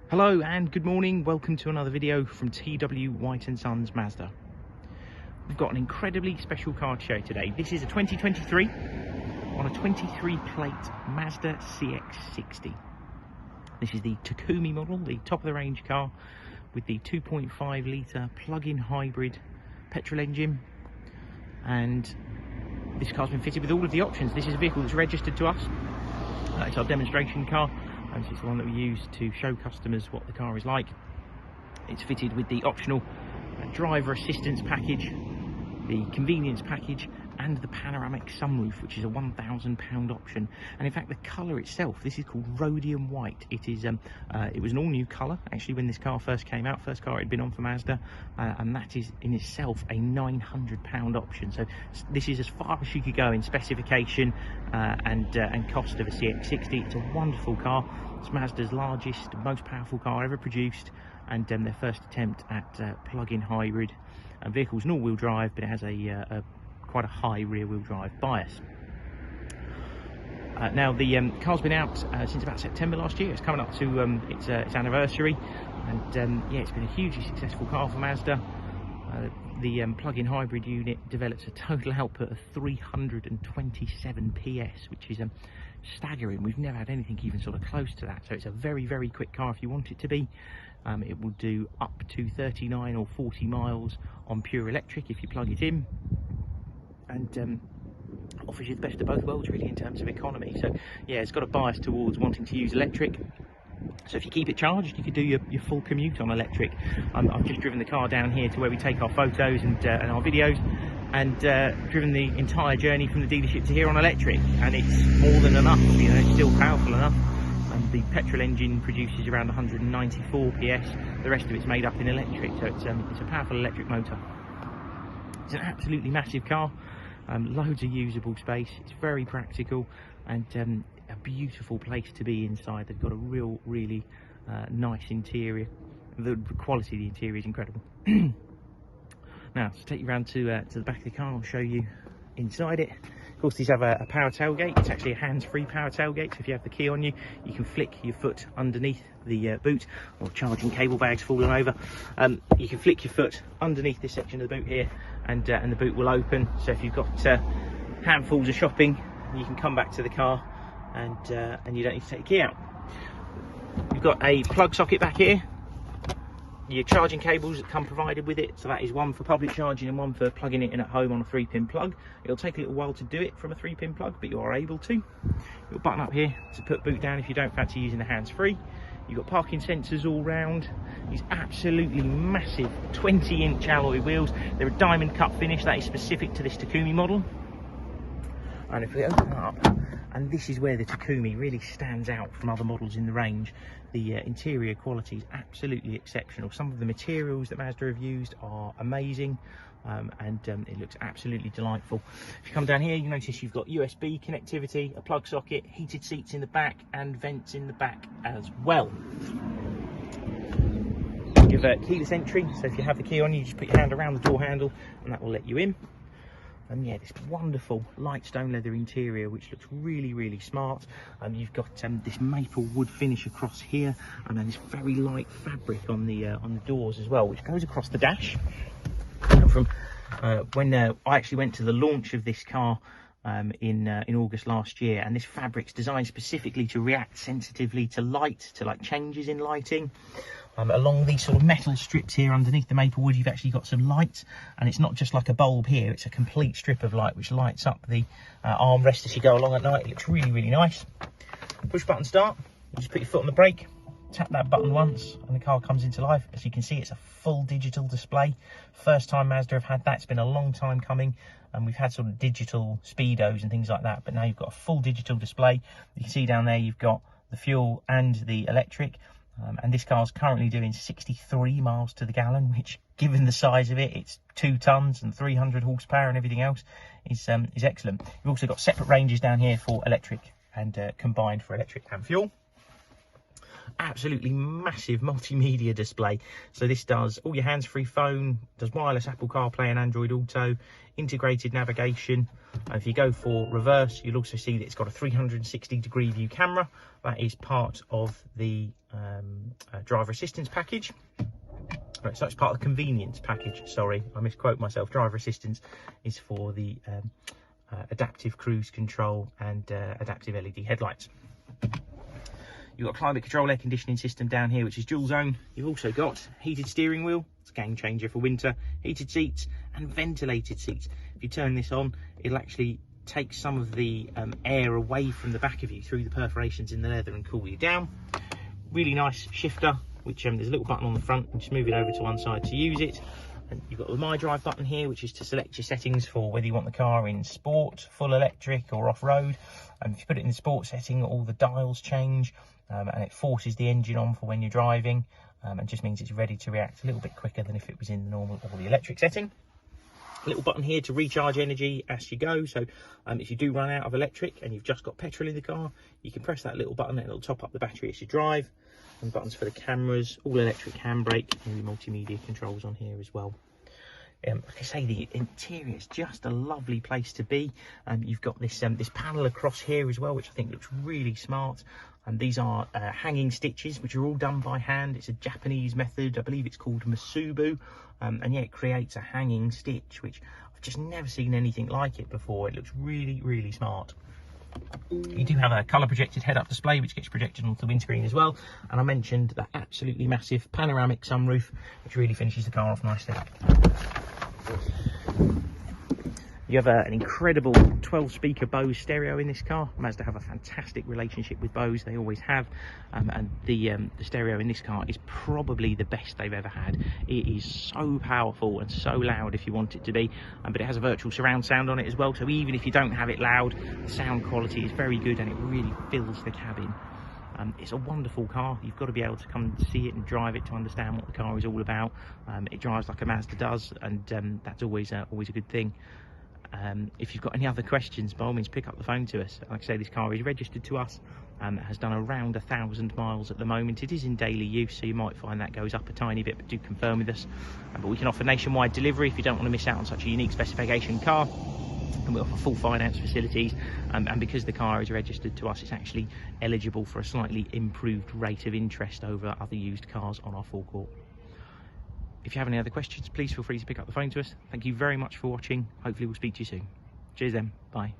Hello and good morning, welcome to another video from TW White & Sons Mazda. We've got an incredibly special car to show today. This is a 2023 on a 23 plate Mazda CX-60. This is the Takumi model, the top of the range car with the 2.5 litre plug-in hybrid petrol engine, and this car's been fitted with all of the options. This is a vehicle that's registered to us. It's our demonstration car. And it's the one that we use to show customers what the car is like. It's fitted with the optional driver assistance package, the convenience package, and the panoramic sunroof, which is a £1,000 option. And in fact, the colour itself, this is called Rhodium white. It is it was an all-new colour actually when this car first came out. First car it had been on for Mazda, and that is in itself a £900 option. So this is as far as you could go in specification and cost of a CX-60. It's a wonderful car. It's Mazda's largest, most powerful car ever produced, and their first attempt at plug-in hybrid. Vehicle's an all-wheel drive, but it has quite a high rear-wheel drive bias. Now the car's been out since about September last year. It's coming up to its anniversary, and yeah, it's been a hugely successful car for Mazda. The plug-in hybrid unit develops a total output of 327 PS, which is staggering. We've never had anything even sort of close to that. So it's a very, very quick car if you want it to be. It will do up to 39 or 40 miles on pure electric if you plug it in, and offers you the best of both worlds really in terms of economy. So yeah, it's got a bias towards wanting to use electric. So if you keep it charged, you could do your full commute on electric. I've just driven the car down here to where we take our photos and our videos, and driven the entire journey from the dealership to here on electric, and it's more than enough. You know, it's still powerful enough. And the petrol engine produces around 194 PS. The rest of it's made up in electric, so it's a powerful electric motor. It's an absolutely massive car. Loads of usable space. It's very practical, and a beautiful place to be inside. They've got a really nice interior. The quality of the interior is incredible. Now, to take you around to the back of the car, I'll show you inside it. Of course, these have a power tailgate. It's actually a hands-free power tailgate, so if you have the key on you, you can flick your foot underneath the boot, or charging cable bags falling over. You can flick your foot underneath this section of the boot here, and the boot will open. So if you've got handfuls of shopping, you can come back to the car, and you don't need to take the key out. You've got a plug socket back here. Your charging cables that come provided with it, so that is one for public charging and one for plugging it in at home on a 3-pin plug. It'll take a little while to do it from a 3-pin plug, but you are able to. You'll button up here to put boot down if you don't fancy using the hands-free. You've got parking sensors all round. These absolutely massive 20-inch alloy wheels. They're a diamond cut finish that is specific to this Takumi model. And if we open up, and this is where the Takumi really stands out from other models in the range. The interior quality is absolutely exceptional. Some of the materials that Mazda have used are amazing, and it looks absolutely delightful. If you come down here, you notice you've got USB connectivity, a plug socket, heated seats in the back, and vents in the back as well. You have keyless entry, so if you have the key on you, just put your hand around the door handle and that will let you in. And yeah, this wonderful light stone leather interior, which looks really smart. You've got this maple wood finish across here, and then this very light fabric on the doors as well, which goes across the dash. And from when I actually went to the launch of this car in August last year, and this fabric's designed specifically to react sensitively to light, to like changes in lighting. Along these sort of metal strips here underneath the maple wood, you've actually got some light, and it's not just like a bulb here, it's a complete strip of light which lights up the armrest as you go along at night. It looks really nice. Push button start, you just put your foot on the brake, tap that button once, and the car comes into life. As you can see, it's a full digital display. First time Mazda have had that. It's been a long time coming, and we've had sort of digital speedos and things like that, but now you've got a full digital display. You can see down there you've got the fuel and the electric. And this car's currently doing 63 miles to the gallon, which, given the size of it, it's 2 tons and 300 horsepower and everything else, is excellent. You've also got separate ranges down here for electric and combined for electric and fuel. absolutely massive multimedia display. So this does all your hands-free phone, does wireless Apple CarPlay and Android Auto, integrated navigation. If you go for reverse, you'll also see that it's got a 360-degree view camera. That is part of the driver assistance package. Right, so it's part of the convenience package. Sorry, I misquote myself. Driver assistance is for the adaptive cruise control and adaptive LED headlights. You've got a climate control air conditioning system down here, which is dual zone. You've also got heated steering wheel, it's a game changer for winter, heated seats and ventilated seats. If you turn this on, it'll actually take some of the air away from the back of you through the perforations in the leather and cool you down. Really nice shifter, which there's a little button on the front, and just move it over to one side to use it. And you've got the My Drive button here, which is to select your settings for whether you want the car in sport, full electric or off-road. And if you put it in the sport setting, all the dials change, and it forces the engine on for when you're driving, and just means it's ready to react a little bit quicker than if it was in the normal or the electric setting. A little button here to recharge energy as you go. So if you do run out of electric and you've just got petrol in the car, you can press that little button and it'll top up the battery as you drive. And buttons for the cameras, all electric handbrake, and the multimedia controls on here as well. Like I say, the interior is just a lovely place to be. You've got this this panel across here as well, which I think looks really smart. And these are hanging stitches, which are all done by hand. It's a Japanese method. I believe it's called Masubu. And yeah, it creates a hanging stitch, which I've just never seen anything like it before. It looks really, really smart. You do have a colour projected head-up display, which gets projected onto the windscreen as well. And I mentioned that absolutely massive panoramic sunroof, which really finishes the car off nicely. You have an incredible 12-speaker Bose stereo in this car. Mazda have a fantastic relationship with Bose, they always have. And the stereo in this car is probably the best they've ever had. It is so powerful and so loud if you want it to be, but it has a virtual surround sound on it as well. So even if you don't have it loud, the sound quality is very good and it really fills the cabin. It's a wonderful car. You've got to be able to come and see it and drive it to understand what the car is all about. It drives like a Mazda does, and that's always a good thing. If you've got any other questions, by all means pick up the phone to us. Like I say, this car is registered to us, it has done around 1,000 miles at the moment. It is in daily use, so you might find that goes up a tiny bit, but do confirm with us. But we can offer nationwide delivery if you don't want to miss out on such a unique specification car. And we offer full finance facilities, and because the car is registered to us, it's actually eligible for a slightly improved rate of interest over other used cars on our forecourt. If you have any other questions, please feel free to pick up the phone to us. Thank you very much for watching. Hopefully we'll speak to you soon. Cheers then. Bye.